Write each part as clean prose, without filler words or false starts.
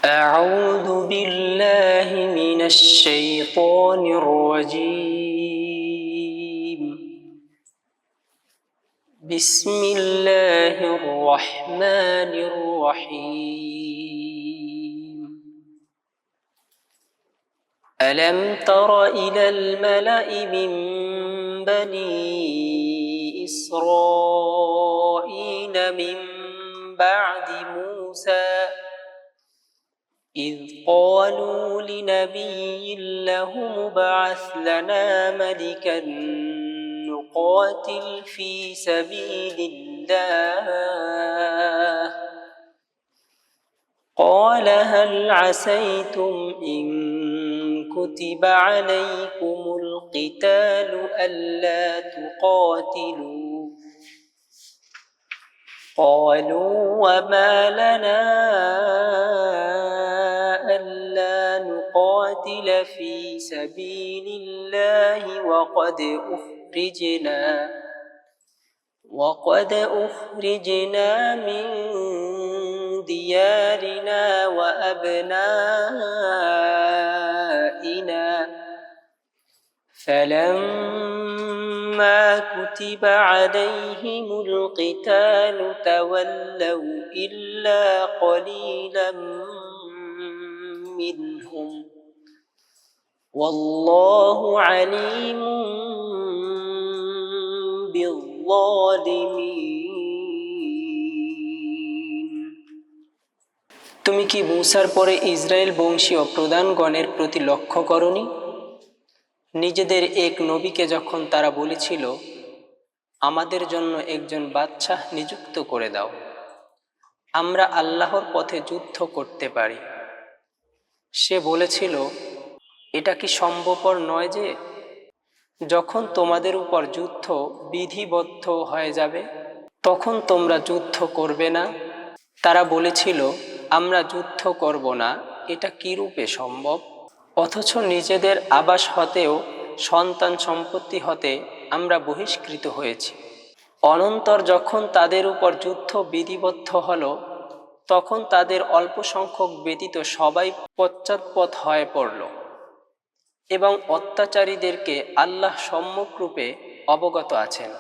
أعوذ بالله من الشيطان الرجيم. بسم الله الرحمن الرحيم. ألم تر إلى الملأ من بني إسرائيل من بعد موسى إذ قالوا لنبي له ابعث لنا ملكا نقاتل في سبيل الله قال هل عسيتم إن كتب عليكم القتال ألا تقاتلوا قالوا وما لنا ألا نقاتل في سبيل الله وقد أخرجنا من ديارنا وأبنائنا فلما كتب عليهم القتال تولوا إلا قليلا منهم والله عليم بالظالمين। তুমি কি মূসার পরে ইসরায়েল বংশীয় প্রধানগণের প্রতি লক্ষ্য করনি? নিজেদের এক নবীকে যখন তারা বলেছিল, আমাদের জন্য একজন বাদশাহ নিযুক্ত করে দাও, আমরা আল্লাহর পথে যুদ্ধ করতে পারি, সে বলেছিল, এটা কি সম্ভবপর নয় যে যখন তোমাদের উপর যুদ্ধ বিধিবদ্ধ হয়ে যাবে তখন তোমরা যুদ্ধ করবে না? তারা বলেছিল, আমরা যুদ্ধ করব না, এটা কি রূপে সম্ভব? অথচ নিজেদের আবাস হতেও সন্তান সম্পত্তি হতে আমরা বহিষ্কৃত হয়েছি। অনন্তর যখন তাদের উপর যুদ্ধ বিধিবদ্ধ হলো তখন তাদের অল্প সংখ্যক ব্যতীত সবাই পশ্চাৎপদ হয়ে পড়ল এবং অত্যাচারীদেরকে আল্লাহ সম্যকরূপে অবগত আছেন।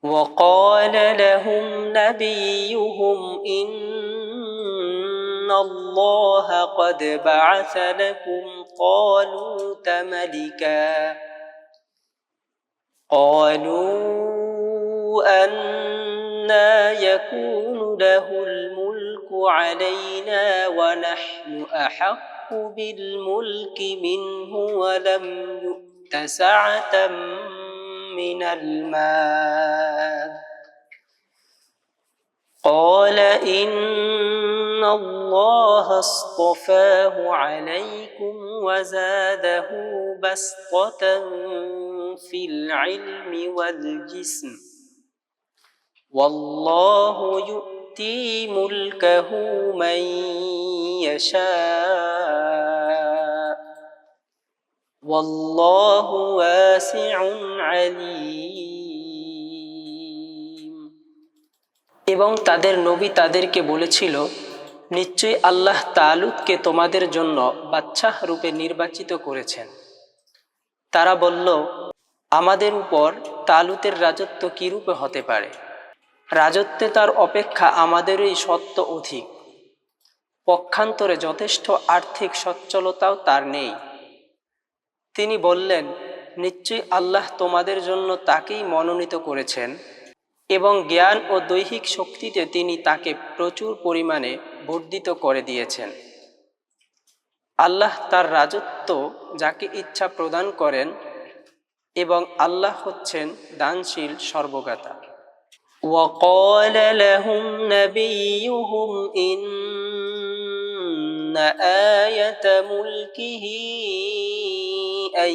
وقال لهم نبيهم إن الله قد بعث لكم طالوت ملكا قالوا أنى يكون له الملك علينا ونحن أحق بالملك منه ولم يؤت سعة من المال قال إن الله اصطفاه عليكم وزاده بسطة في العلم والجسم والله يؤتي ملكه من يشاء والله واسع عليم। এবং তাদের নবী তাদেরকে বলেছিল, নিশ্চয়ই আল্লাহ তালুতকে তোমাদের জন্য বাদশাহ রূপে নির্বাচিত করেছেন। তারা বলল, আমাদের উপর তালুতের রাজত্ব কি রূপে হতে পারে? রাজত্বে তার অপেক্ষা আমাদেরই সত্ত্ব অধিক, পক্ষান্তরে যথেষ্ট আর্থিক সচ্ছলতাও তার নেই। তিনি বললেন, নিশ্চয়ই আল্লাহ তোমাদের জন্য তাকেই মনোনীত করেছেন এবং জ্ঞান ও দৈহিক শক্তিতে তিনি তাকে প্রচুর পরিমাণে বর্ধিত করে দিয়েছেন। আল্লাহ তার রাজত্ব যাকে ইচ্ছা প্রদান করেন এবং আল্লাহ হচ্ছেন দানশীল সর্বজ্ঞাতা। وقال لهم نبيهم إن آية ملكه أن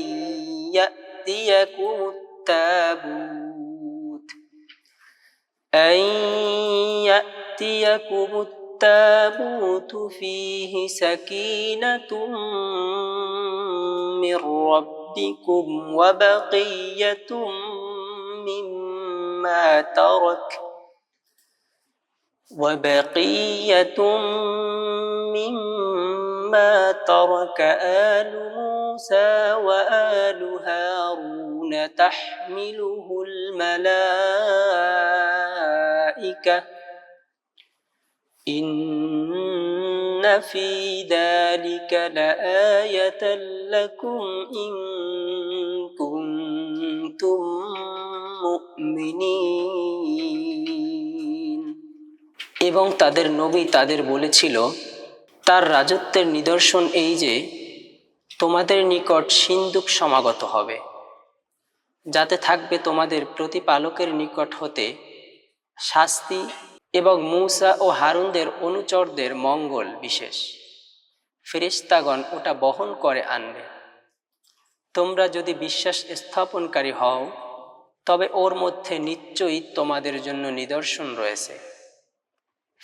يأتيكم التابوت فيه سكينة من ربكم وبقية مما ترك وبقية مما ما ترك آل موسى وآل هارون تحمله الملائكة إن في ذلك لآية لكم إن كنتم মুমিনিন। এবং তাদের নবী তাদের বলেছিল, তার রাজত্বের নিদর্শন এই যে তোমাদের নিকট সিন্দুক সমাগত হবে, যাতে থাকবে তোমাদের প্রতিপালকের নিকট হতে শাস্তি এবং মূসা ও হারুনদের অনুচরদের মঙ্গল বিশেষ। ফেরেশতাগণ ওটা বহন করে আনবে। তোমরা যদি বিশ্বাস স্থাপনকারী হও তবে ওর মধ্যে নিশ্চয়ই তোমাদের জন্য নিদর্শন রয়েছে।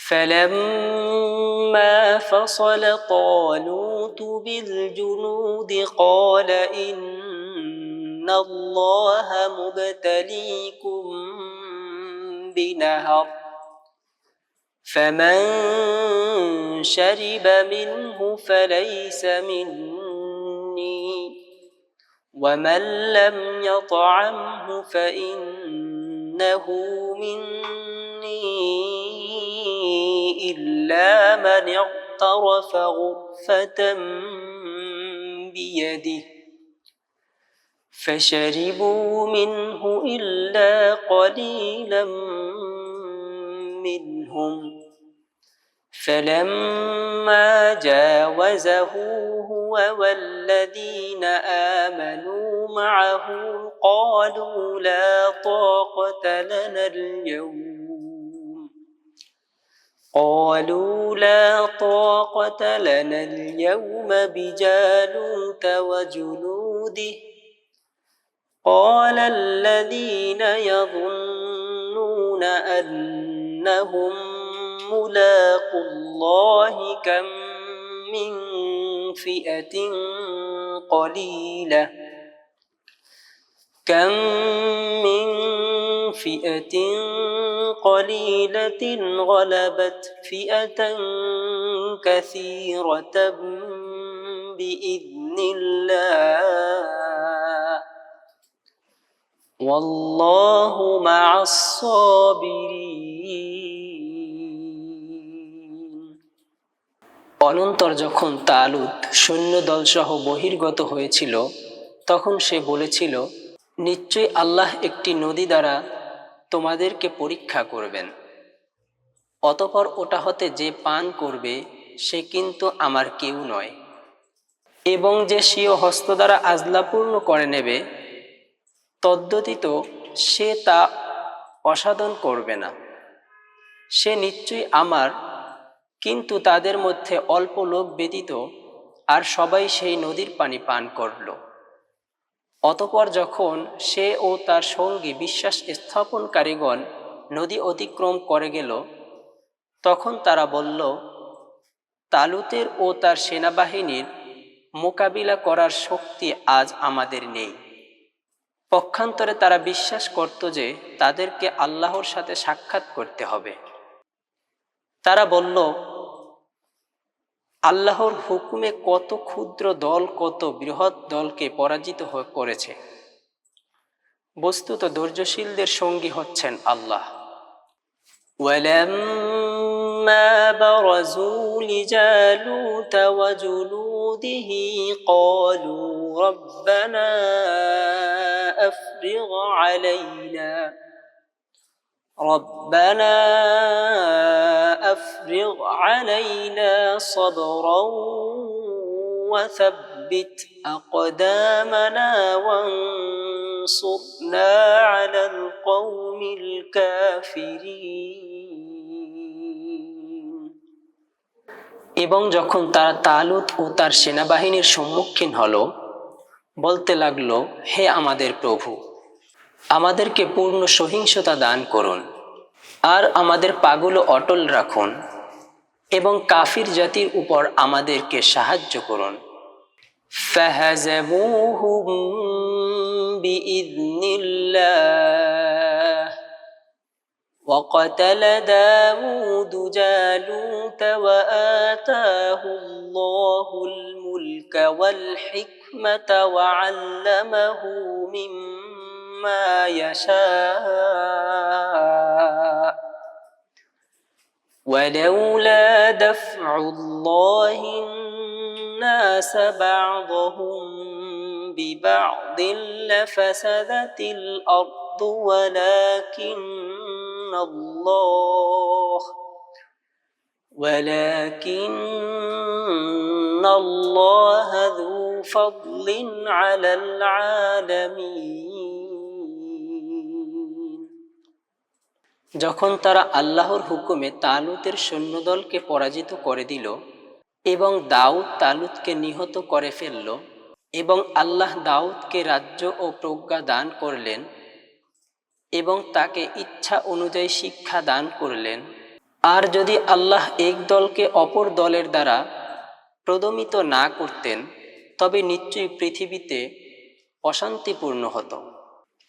فَلَمَّا فَصَلَ طَالُوتُ بِالْجُنُودِ قَالَ إِنَّ اللَّهَ مُبْتَلِيكُم بِنَهَرٍ فَمَن شَرِبَ مِنْهُ فَلَيْسَ مِنِّي وَمَن لَّمْ يَطْعَمْهُ فَإِنَّهُ مِنِّي إِلَّا مَنِ اغْتَرَفَ غُرْفَةً بِيَدِهِ فَشَرِبُوا مِنْهُ إِلَّا قَلِيلًا مِّنْهُمْ فَلَمَّا جَاوَزَهُ هُوَ وَالَّذِينَ آمَنُوا مَعَهُ قَالُوا لَا طَاقَةَ لَنَا الْيَوْمَ بِجَالُوتَ وَجُنُودِهِ قَالَ الَّذِينَ يَظُنُّونَ أَنَّهُم مُّلَاقُو اللَّهِ كَم مِّن فِئَةٍ قَلِيلَةٍ غَلَبَتْ فِئَةً كَثِيرَةً بِإِذْنِ اللَّهِ وَاللَّهُ مَعَ الصَّابِرِينَ। অনন্তর যখন তালুত সৈন্যদল সহ বহির্গত হয়েছিল তখন সে বলেছিল, নিশ্চয়ই আল্লাহ একটি নদী দ্বারা তোমাদেরকে পরীক্ষা করবেন, অতঃপর ওটা হতে যে পান করবে সে কিন্তু আমার কেউ নয়, এবং যে স্বীয় হস্ত দ্বারা আজলাপূর্ণ করে নেবে তদ্ব্যতীত সে তা অসাধন করবে না, সে নিশ্চয়ই আমার। কিন্তু তাদের মধ্যে অল্প লোক ব্যতীত আর সবাই সেই নদীর পানি পান করল। অতঃপর যখন সে ও তার সঙ্গী বিশ্বাস স্থাপনকারীগণ নদী অতিক্রম করে গেল তখন তারা বলল, তালুতের ও তার সেনাবাহিনীর মোকাবিলা করার শক্তি আজ আমাদের নেই। পক্ষান্তরে তারা বিশ্বাস করত যে তাদেরকে আল্লাহর সাথে সাক্ষাৎ করতে হবে। তারা বলল, আল্লাহর হুকুমে কত ক্ষুদ্র দল কত বৃহৎ দলকে পরাজিত করেছে। বস্তুত ধৈর্যশীলদের সঙ্গী হচ্ছেন আল্লাহ। وَلَمَّا بَرَزُوا لِجَالُوتَ وَجُنُودِهِ قَالُوا رَبَّنَا أَفْرِغْ عَلَيْنَا صَبْرًا وَثَبِّتْ أَقْدَامَنَا وَانصُرْنَا عَلَى الْقَوْمِ الْكَافِرِينَ। এবং যখন তারা তালুত ও তার সেনাবাহিনীর সম্মুখীন হল বলতে লাগলো, হে আমাদের প্রভু, আমাদেরকে পূর্ণ সহিংসতা দান করুন আর আমাদের পাগুলো অটল রাখুন এবং কাফির জাতির উপর আমাদেরকে সাহায্য করুন। فَهَزَمُوهُم بِإِذْنِ اللَّهِ وَقَتَلَ دَاوُودُ جَالُوتَ وَآتَاهُ اللَّهُ আতাহুল মুলকা ওয়াল হিকমাতা ওয়া আল্লামাহু মিম্মা ইয়াশা ولولا دفع الله الناس بعضهم ببعض لفسدت الأرض ولكن الله ذو فضل على العالمين যখন তারা আল্লাহর হুকুমে তালুতের সৈন্যদলকে পরাজিত করে দিল এবং দাউদ তালুতকে নিহত করে ফেলল এবং আল্লাহ দাউদকে রাজ্য ও প্রজ্ঞা দান করলেন এবং তাকে ইচ্ছা অনুযায়ী শিক্ষা দান করলেন, আর যদি আল্লাহ এক দলকে অপর দলের দ্বারা প্রদমিত না করতেন তবে নিশ্চয়ই পৃথিবীতে অশান্তিপূর্ণ হতো।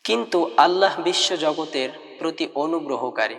কিন্তু আল্লাহ বিশ্বজগতের প্রতি অনুগ্রহকারী।